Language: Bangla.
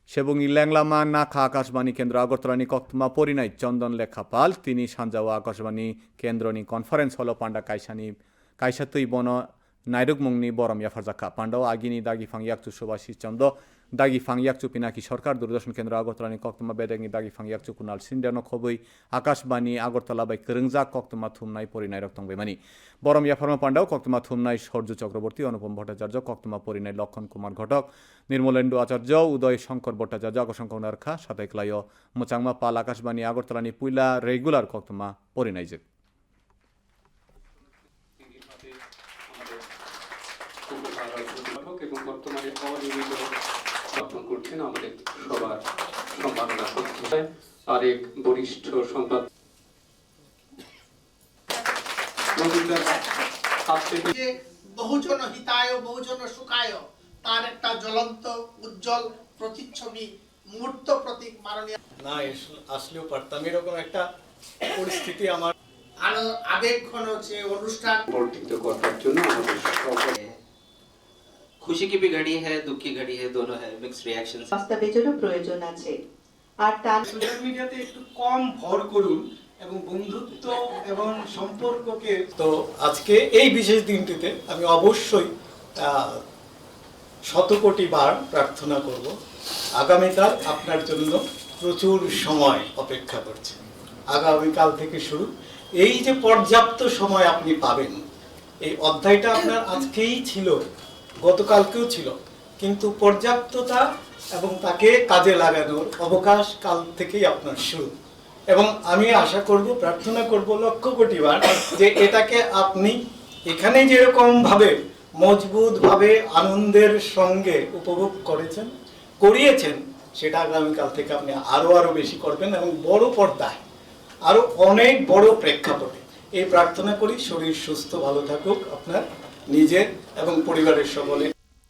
সেবঙ্গি ল্যাংলামা নাখা আকাশবাণী কেন্দ্র আগরতলানি কক্তমা পরিনাই চন্দন লেখাপাল তিনি সানজাওয়া আকাশবাণী কেন্দ্রনি কনফারেন্স হল পান্ডা কাইসাতুই বন নাইরুক মুংনি বরম ইয়াফারজাকা পান্ডাও আগিনি দাগি ফাং ইয়াকচু সুভাষিস চন্দ্র দাগি ফাং ইয়াকচু পিনাকি সরকার দূরদর্শন কেন্দ্র আগরতলানি কক্তমা বেদেগনি দাগি ফাং ইয়াকচু কুনাল সিন্ডিয়ানো খবই আকাশবাণী আগরতলা বাই করংজা কক্তমা থুমনাই পরিনাই রক্তং বেমানি বরম ইয়াফার্মা পান্ডাও কক্তমা থুমনাই সূর্য চক্রবর্তী অনুপম ভট্টাচার্য কক্তমা পরিনাই লক্ষণ কুমার ঘটক নির্মলেন্দু আচার্য উদয় শঙ্কর ভট্টাচার্য আকশঙ্ক নারখা সাতাইক্লায় মোচাংমা পাল আকাশবাণী আগরতলানি পুইলা রেগুলার কক্তমা পরিনাইজে এবং বর্তমানে অনিয়মিত গঠন করছেন আমাদের সবার সম্মাননা করতে আরেক বরিষ্ঠ সংবাদ বহুজন হিতায় বহুজন সুখায় তার একটা জ্বলন্ত উজ্জ্বল প্রতিচ্ছবি মুহূর্ত প্রতীক মাননীয় না আসলেও পারতাম এরকম একটা পরিস্থিতি আমার আরো আবেগ ঘন যে অনুষ্ঠান বর্ধিত করার জন্য আমাদের সকল खुशी की भी घड़ी है दुख की घड़ी है दोनों है मिक्स रिएक्शंस বাস্তবেজনও প্রয়োজন আছে আর তার সোশ্যাল মিডিয়াতে একটু কম ভর করুন এবং বন্ধুত্ব এবং সম্পর্ককে তো আজকে এই বিশেষ দিনটিতে আমি অবশ্যই শতকোটি বার প্রার্থনা করব আগামীকাল আপনার জন্য প্রচুর সময় অপেক্ষা করছে আগামীকাল থেকে শুরু এই যে পর্যাপ্ত সময় আপনি পাবেন এই অধ্যায়টা আপনার আজকেই ছিল গতকালকেও ছিল কিন্তু পর্যাপ্ততা এবং তাকে কাজে লাগানোর অবকাশ কাল থেকেই আপনার শুরু এবং আমি আশা করব প্রার্থনা করব লক্ষ কোটি বার যে এটাকে আপনি এখানে যেরকম ভাবে মজবুত ভাবে আনন্দের সঙ্গে উপভোগ করিয়েছেন সেটা আগামীকাল থেকে আপনি আরো বেশি করবেন এবং বড় পর্দায় আরো অনেক বড় প্রেক্ষাপটে এই প্রার্থনা করি শরীর সুস্থ ভালো থাকুক আপনার নিজের এবং পরিবারের সকলে